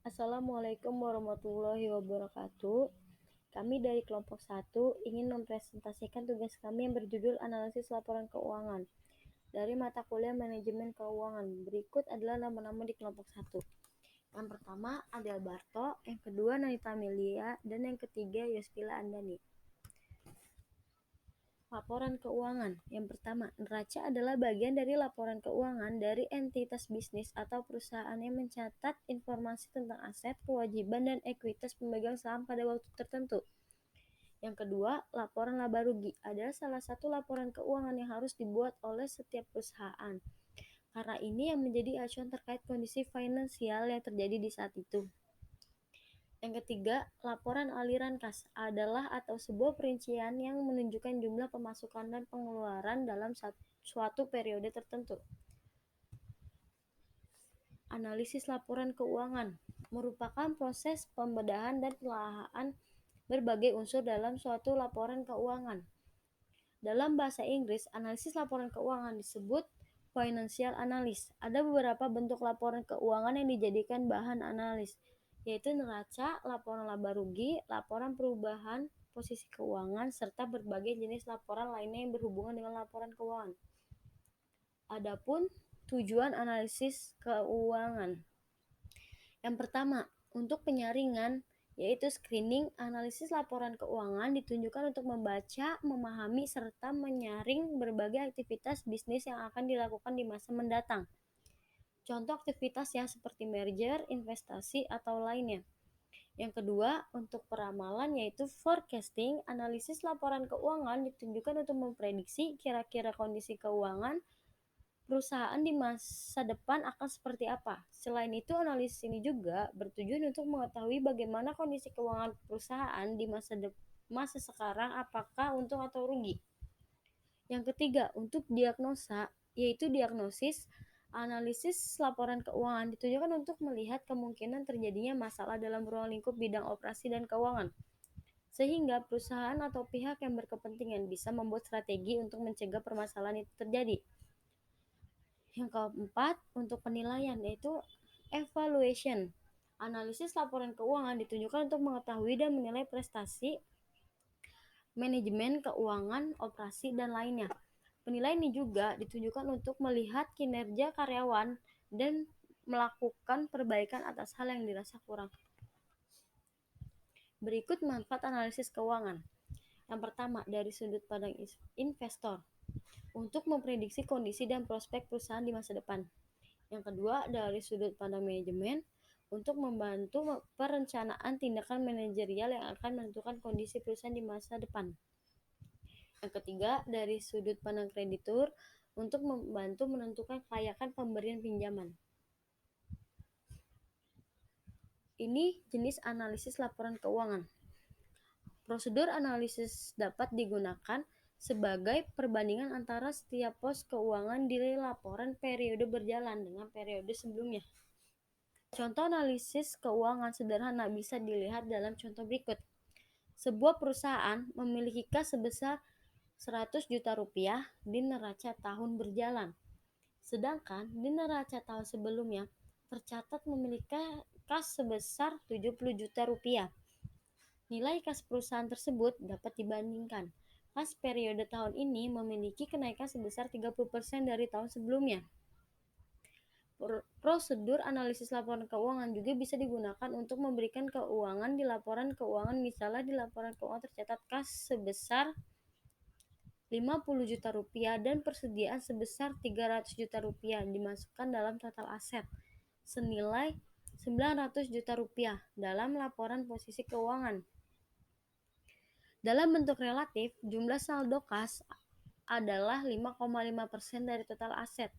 Assalamualaikum warahmatullahi wabarakatuh. Kami dari kelompok 1 ingin mempresentasikan tugas kami yang berjudul Analisis Laporan Keuangan dari mata kuliah Manajemen Keuangan. Berikut adalah nama-nama di kelompok 1. Yang pertama, Adel Barto, yang kedua, Nanita Amelia, dan yang ketiga, Yospila Andani. Laporan keuangan. Yang pertama, neraca adalah bagian dari laporan keuangan dari entitas bisnis atau perusahaan yang mencatat informasi tentang aset, kewajiban, dan ekuitas pemegang saham pada waktu tertentu. Yang kedua, laporan laba rugi adalah salah satu laporan keuangan yang harus dibuat oleh setiap perusahaan. Karena ini yang menjadi acuan terkait kondisi finansial yang terjadi di saat itu. Yang ketiga, laporan aliran kas adalah atau sebuah perincian yang menunjukkan jumlah pemasukan dan pengeluaran dalam suatu periode tertentu. Analisis laporan keuangan merupakan proses pembedahan dan penelaahan berbagai unsur dalam suatu laporan keuangan. Dalam bahasa Inggris, analisis laporan keuangan disebut financial analysis. Ada beberapa bentuk laporan keuangan yang dijadikan bahan analis, yaitu neraca, laporan laba rugi, laporan perubahan posisi keuangan, serta berbagai jenis laporan lainnya yang berhubungan dengan laporan keuangan. Adapun tujuan analisis keuangan. Yang pertama, untuk penyaringan, yaitu screening. Analisis laporan keuangan ditunjukkan untuk membaca, memahami, serta menyaring berbagai aktivitas bisnis yang akan dilakukan di masa mendatang. Contoh aktivitasnya seperti merger, investasi, atau lainnya. Yang kedua, untuk peramalan yaitu forecasting. Analisis laporan keuangan ditunjukkan untuk memprediksi kira-kira kondisi keuangan perusahaan di masa depan akan seperti apa. Selain itu, analisis ini juga bertujuan untuk mengetahui bagaimana kondisi keuangan perusahaan di masa sekarang, apakah untung atau rugi. Yang ketiga, untuk diagnosa, yaitu diagnosis. Analisis laporan keuangan ditujukan untuk melihat kemungkinan terjadinya masalah dalam ruang lingkup bidang operasi dan keuangan, sehingga perusahaan atau pihak yang berkepentingan bisa membuat strategi untuk mencegah permasalahan itu terjadi. Yang keempat, untuk penilaian, yaitu evaluation. Analisis laporan keuangan ditujukan untuk mengetahui dan menilai prestasi manajemen keuangan, operasi, dan lainnya. Penilaian ini juga ditujukan untuk melihat kinerja karyawan dan melakukan perbaikan atas hal yang dirasa kurang. Berikut manfaat analisis keuangan. Yang pertama, dari sudut pandang investor, untuk memprediksi kondisi dan prospek perusahaan di masa depan. Yang kedua, dari sudut pandang manajemen, untuk membantu perencanaan tindakan manajerial yang akan menentukan kondisi perusahaan di masa depan. Yang ketiga, dari sudut pandang kreditur, untuk membantu menentukan kelayakan pemberian pinjaman. Ini jenis analisis laporan keuangan. Prosedur analisis dapat digunakan sebagai perbandingan antara setiap pos keuangan di laporan periode berjalan dengan periode sebelumnya. Contoh analisis keuangan sederhana bisa dilihat dalam contoh berikut. Sebuah perusahaan memiliki kas sebesar 100 juta rupiah di neraca tahun berjalan. Sedangkan di neraca tahun sebelumnya tercatat memiliki kas sebesar 70 juta rupiah. Nilai kas perusahaan tersebut dapat dibandingkan. Kas periode tahun ini memiliki kenaikan sebesar 30% dari tahun sebelumnya. Prosedur analisis laporan keuangan juga bisa digunakan untuk memberikan keuangan di laporan keuangan. Misalnya di laporan keuangan tercatat kas sebesar 50 juta rupiah dan persediaan sebesar 300 juta rupiah dimasukkan dalam total aset senilai 900 juta rupiah dalam laporan posisi keuangan. Dalam bentuk relatif, jumlah saldo kas adalah 5,5% dari total aset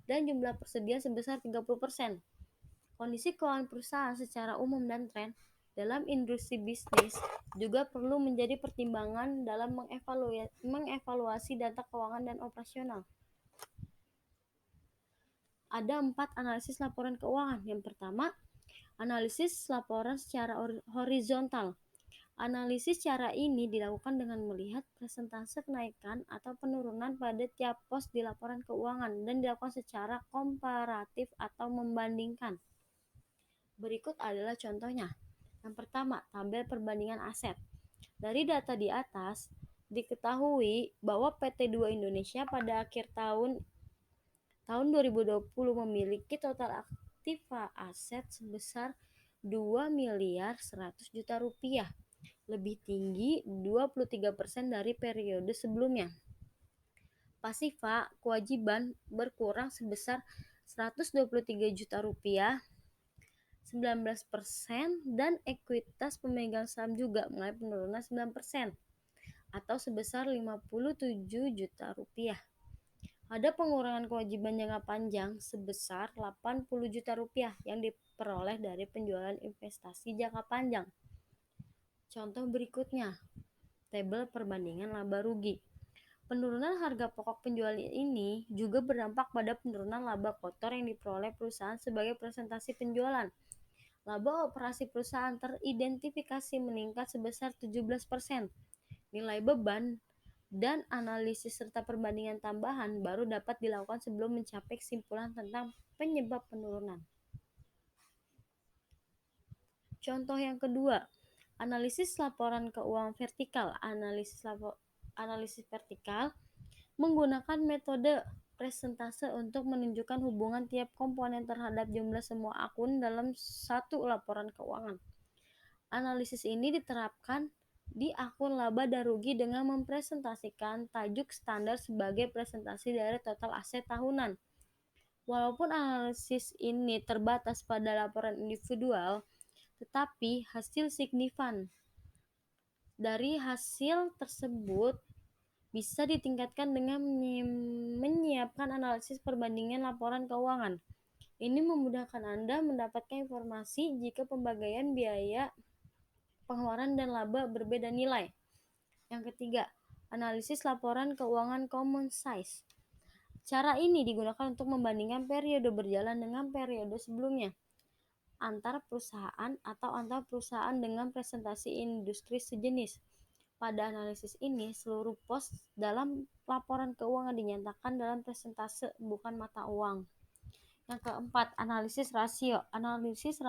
dan jumlah persediaan sebesar 30%. Kondisi keuangan perusahaan secara umum dan tren dalam industri bisnis juga perlu menjadi pertimbangan dalam mengevaluasi data keuangan dan operasional. Ada 4 analisis laporan keuangan. Yang pertama, analisis laporan secara horizontal. Analisis cara ini dilakukan dengan melihat persentase kenaikan atau penurunan pada tiap pos di laporan keuangan dan dilakukan secara komparatif atau membandingkan. Berikut adalah contohnya. Yang pertama, tabel perbandingan aset. Dari data di atas, diketahui bahwa PT2 Indonesia pada akhir tahun 2020 memiliki total aktiva aset sebesar 2 miliar 100 juta rupiah, lebih tinggi 23% dari periode sebelumnya. Pasiva kewajiban berkurang sebesar 123 juta rupiah, 19%, dan ekuitas pemegang saham juga mengalami penurunan 9% atau sebesar 57 juta rupiah. Ada pengurangan kewajiban jangka panjang sebesar 80 juta rupiah yang diperoleh dari penjualan investasi jangka panjang. Contoh berikutnya, tabel perbandingan laba rugi. Penurunan harga pokok penjualan ini juga berdampak pada penurunan laba kotor yang diperoleh perusahaan sebagai presentasi penjualan. Laba operasi perusahaan teridentifikasi meningkat sebesar 17%. Nilai beban dan analisis serta perbandingan tambahan baru dapat dilakukan sebelum mencapai kesimpulan tentang penyebab penurunan. Contoh yang kedua, analisis laporan keuangan vertikal. Analisis vertikal menggunakan metode presentase untuk menunjukkan hubungan tiap komponen terhadap jumlah semua akun dalam satu laporan keuangan. Analisis ini diterapkan di akun laba dan rugi dengan mempresentasikan tajuk standar sebagai presentasi dari total aset tahunan. Walaupun analisis ini terbatas pada laporan individual, tetapi hasil signifan dari hasil tersebut bisa ditingkatkan dengan menyiapkan analisis perbandingan laporan keuangan. Ini memudahkan Anda mendapatkan informasi jika pembagian biaya, pengeluaran, dan laba berbeda nilai. Yang ketiga, analisis laporan keuangan common size. Cara ini digunakan untuk membandingkan periode berjalan dengan periode sebelumnya, antar perusahaan atau antar perusahaan dengan presentasi industri sejenis. Pada analisis ini, seluruh pos dalam laporan keuangan dinyatakan dalam persentase, bukan mata uang. Yang keempat, analisis rasio. Analisis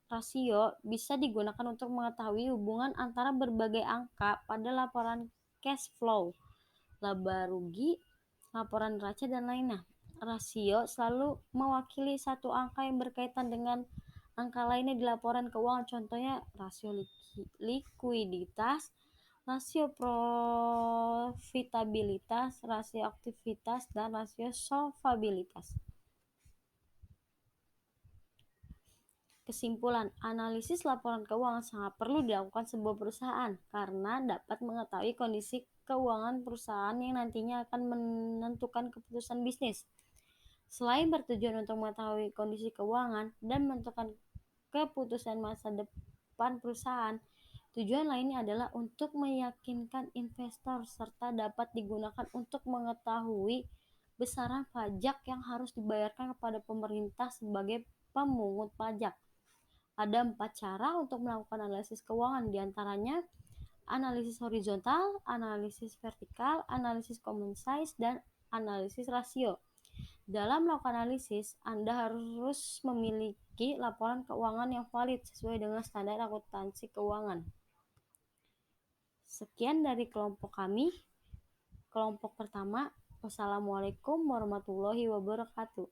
rasio bisa digunakan untuk mengetahui hubungan antara berbagai angka pada laporan cash flow, laba rugi, laporan neraca, dan lainnya. Rasio selalu mewakili satu angka yang berkaitan dengan angka lainnya di laporan keuangan. Contohnya rasio likuiditas, rasio profitabilitas, rasio aktivitas, dan rasio solvabilitas. Kesimpulan, analisis laporan keuangan sangat perlu dilakukan sebuah perusahaan karena dapat mengetahui kondisi keuangan perusahaan yang nantinya akan menentukan keputusan bisnis. Selain bertujuan untuk mengetahui kondisi keuangan dan menentukan keputusan masa depan perusahaan, tujuan lainnya adalah untuk meyakinkan investor serta dapat digunakan untuk mengetahui besaran pajak yang harus dibayarkan kepada pemerintah sebagai pemungut pajak. Ada 4 cara untuk melakukan analisis keuangan, diantaranya analisis horizontal, analisis vertikal, analisis common size, dan analisis rasio. Dalam melakukan analisis, Anda harus memiliki laporan keuangan yang valid sesuai dengan standar akuntansi keuangan. Sekian dari kelompok kami. Kelompok pertama, wassalamualaikum warahmatullahi wabarakatuh.